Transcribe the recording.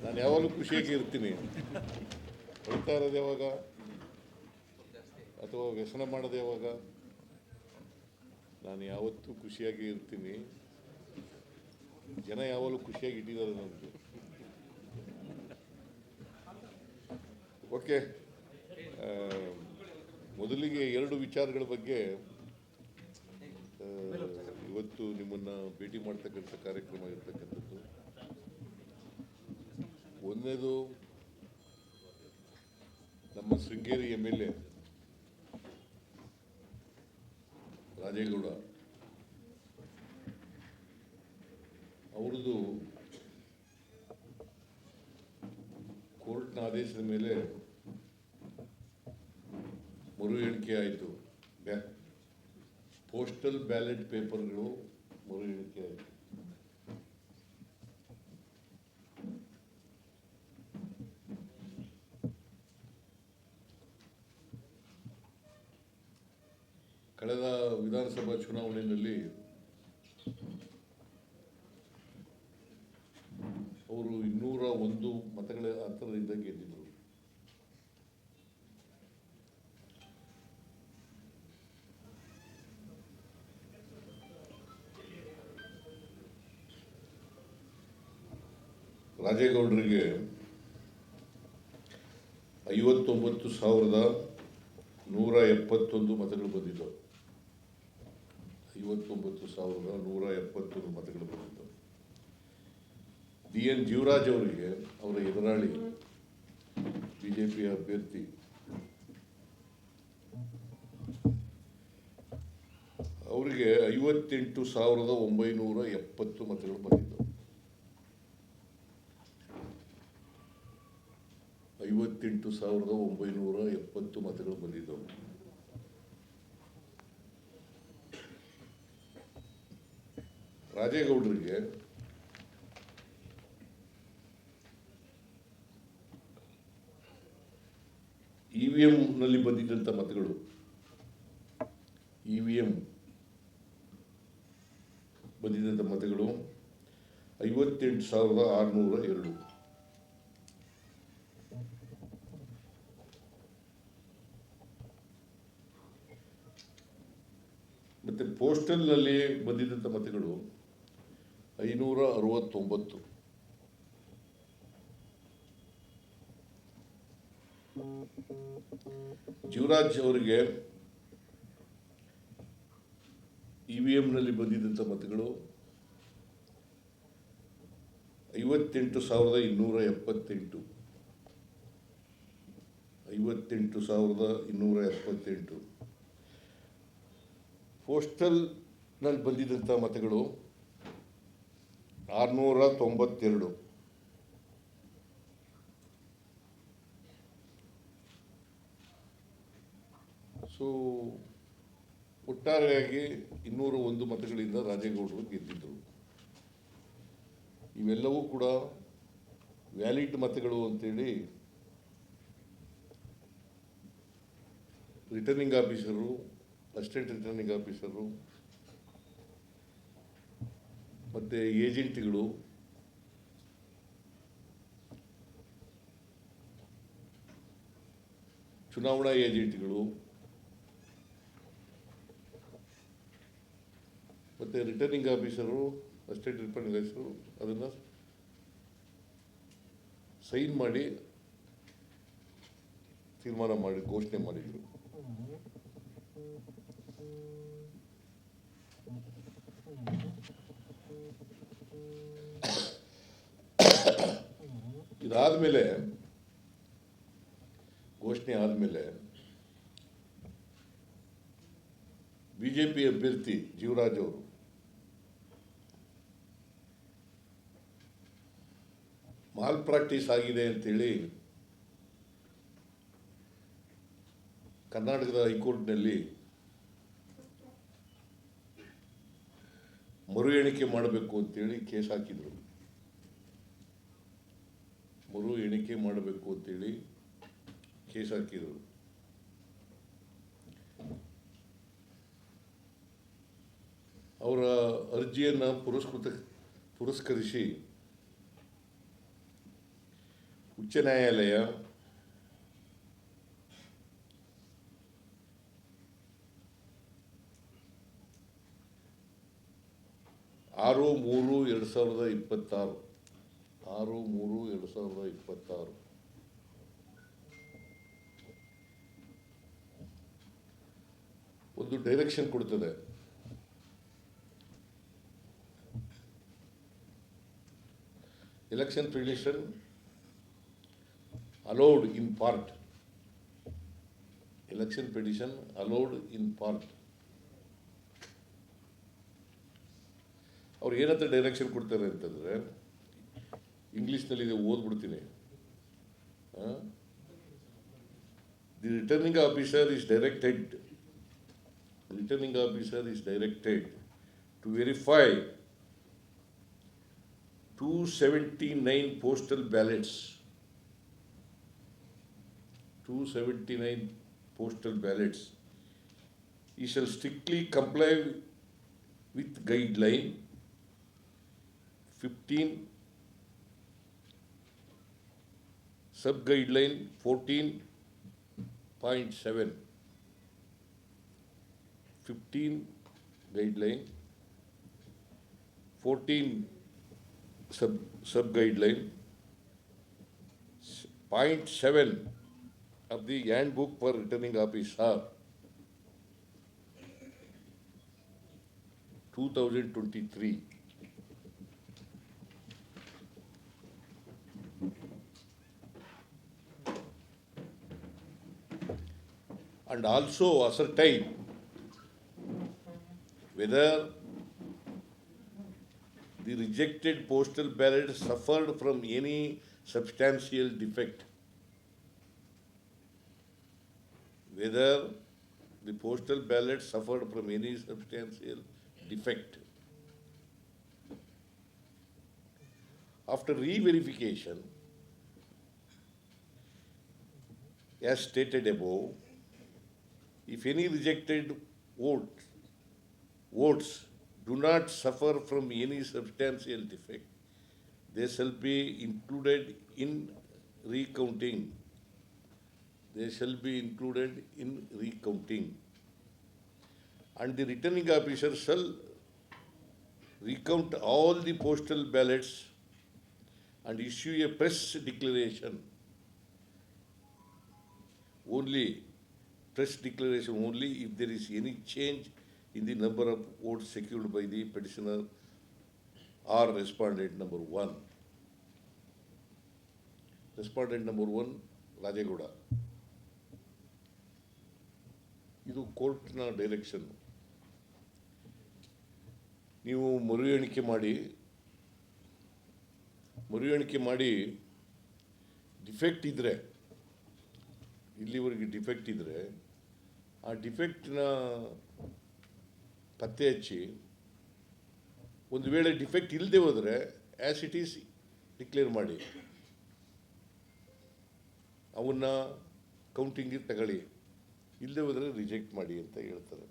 ನಾನು ಯಾವಾಗಲೂ ಖುಷಿಯಾಗಿ ಇರ್ತೀನಿ. ಹೊಯ್ತಾ ಇರೋದು ಯಾವಾಗ ಅಥವಾ ವ್ಯಸನ ಮಾಡೋದು ಯಾವಾಗ? ನಾನು ಯಾವತ್ತೂ ಖುಷಿಯಾಗಿ ಇರ್ತೀನಿ. ಜನ ಯಾವಾಗಲೂ ಖುಷಿಯಾಗಿ ಇಟ್ಟಿದ್ದಾರೆ ನನಗೆ. ಓಕೆ, ಮೊದಲಿಗೆ ಎರಡು ವಿಚಾರಗಳ ಬಗ್ಗೆ ಇವತ್ತು ನಿಮ್ಮನ್ನು ಭೇಟಿ ಮಾಡ್ತಕ್ಕಂಥ ಕಾರ್ಯಕ್ರಮ ಇರ್ತಕ್ಕಂಥದ್ದು. ಒಂದನೇದು, ನಮ್ಮ ಶೃಂಗೇರಿ MLA ರಾಜೇಗೌಡ ಅವ್ರದ್ದು ಕೋರ್ಟ್ನ ಆದೇಶದ ಮೇಲೆ ಮರು ಎಣಿಕೆ ಆಯಿತು. ಪೋಸ್ಟಲ್ ಬ್ಯಾಲೆಟ್ ಪೇಪರ್ಗಳು ಮರು ಎಣಿಕೆ ಆಯಿತು. ಕಳೆದ ವಿಧಾನಸಭಾ ಚುನಾವಣೆಯಲ್ಲಿ ಅವರು 201 ಮತಗಳ ಅಂತರದಿಂದ ಗೆದ್ದಿದ್ರು. ರಾಜೇಗೌಡರಿಗೆ 59,171 ಮತಗಳು ಬಂದಿದ್ದವು. 59,171 ಮತಗಳು ಬಂದಿದ್ದವು. DN ಜೀವರಾಜ್ ಅವರಿಗೆ, ಅವರ ಎದುರಾಳಿ ಬಿಜೆಪಿಯ ಅಭ್ಯರ್ಥಿ, ಅವರಿಗೆ 58,970 ಮತಗಳು ಬಂದಿದ್ದವು. 58,970 ಮತಗಳು ಬಂದಿದ್ದವು. ರಾಜೇಗೌಡರಿಗೆ EVMನಲ್ಲಿ ಬಂದಿದ್ದಂಥ ಮತಗಳು, EVM ಬಂದಿದ್ದಂಥ ಮತಗಳು 58,602. ಮತ್ತು ಪೋಸ್ಟಲ್ನಲ್ಲಿ ಬಂದಿದ್ದಂಥ ಮತಗಳು 569. ಜೀವರಾಜ್ ಅವರಿಗೆ EVMನಲ್ಲಿ ಬಂದಿದ್ದಂಥ ಮತಗಳು 58,278. 58,278. ಪೋಸ್ಟಲ್ನಲ್ಲಿ ಬಂದಿದ್ದಂಥ ಮತಗಳು 692. ಸೊ ಒಟ್ಟಾರೆಯಾಗಿ 201 ಮತಗಳಿಂದ ರಾಜೇಗೌಡರು ಗೆದ್ದಿದ್ದರು. ಇವೆಲ್ಲವೂ ಕೂಡ ವ್ಯಾಲಿಡ್ ಮತಗಳು ಅಂತೇಳಿ returning officer, assistant returning officer ಮತ್ತು ಏಜೆಂಟ್ಗಳು, ಚುನಾವಣಾ ಏಜೆಂಟ್ಗಳು ಮತ್ತು returning officer, assistant returning officer ಅದನ್ನು ಸೈನ್ ಮಾಡಿ ತೀರ್ಮಾನ ಮಾಡಿ ಘೋಷಣೆ ಮಾಡಿದರು. ಇದಾದಮೇಲೆ, ಘೋಷಣೆ ಆದಮೇಲೆ ಬಿಜೆಪಿ ಅಭ್ಯರ್ಥಿ ಜೀವರಾಜ್ ಅವರು ಮಾಲ್ ಪ್ರಾಕ್ಟೀಸ್ ಆಗಿದೆ ಅಂತೇಳಿ ಕರ್ನಾಟಕದ ಹೈಕೋರ್ಟ್ನಲ್ಲಿ ಮರು ಎಣಿಕೆ ಮಾಡಬೇಕು ಅಂತೇಳಿ ಕೇಸ್ ಹಾಕಿದರು. ಮರು ಎಣಿಕೆ ಮಾಡಬೇಕು ಅಂತೇಳಿ ಕೇಸ್ ಹಾಕಿದರು. ಅವರ ಅರ್ಜಿಯನ್ನು ಪುರಸ್ಕರಿಸಿ ಉಚ್ಚ ನ್ಯಾಯಾಲಯ ಆರು ಮೂರು 2026 ಒಂದು ಡೈರೆಕ್ಷನ್ ಕೊಡ್ತದೆ. Election petition allowed in part. Election petition allowed in part. ಅವ್ರು ಏನಂತ ಡೈರೆಕ್ಷನ್ ಕೊಡ್ತಾರೆ ಅಂತಂದರೆ, ಇಂಗ್ಲೀಷ್ನಲ್ಲಿ ಇದು ಓದ್ಬಿಡ್ತೀನಿ. The returning officer is directed to verify 279 postal ballots. 279 postal ballots. He shall strictly comply with guideline 15, sub-guideline 14.7. 15 guideline, 14 sub-guideline, 0.7 of the handbook for returning officer 2023. And also ascertain whether the rejected postal ballot suffered from any substantial defect. Whether the postal ballot suffered from any substantial defect. After re-verification, as stated above, if any rejected votes do not suffer from any substantial defect, they shall be included in recounting. And the returning officer shall recount all the postal ballots and issue a press declaration. Only if there is any change in the number of votes secured by the petitioner or respondent number 1. Respondent number 1, Rajegowda. ಇದು ಕೋರ್ಟ್ನ direction. ನೀವು ಮರು ಎಣಿಕೆ ಮಾಡಿ defect ಇದ್ದರೆ, ಇಲ್ಲಿವರೆಗೆ defect ಇದ್ದರೆ ಆ ಡಿಫೆಕ್ಟ್ನ ಪತ್ತೆ ಹಚ್ಚಿ, ಒಂದು ವೇಳೆ ಡಿಫೆಕ್ಟ್ ಇಲ್ಲದೆ ಹೋದರೆ ಆ್ಯಸ್ ಇಟ್ ಈಸ್ ಡಿಕ್ಲೇರ್ ಮಾಡಿ, ಅವನ್ನ ಕೌಂಟಿಂಗಿಗೆ ತಗೊಳ್ಳಿ, ಇಲ್ಲದೆ ಹೋದರೆ ರಿಜೆಕ್ಟ್ ಮಾಡಿ ಅಂತ ಹೇಳ್ತಾರೆ.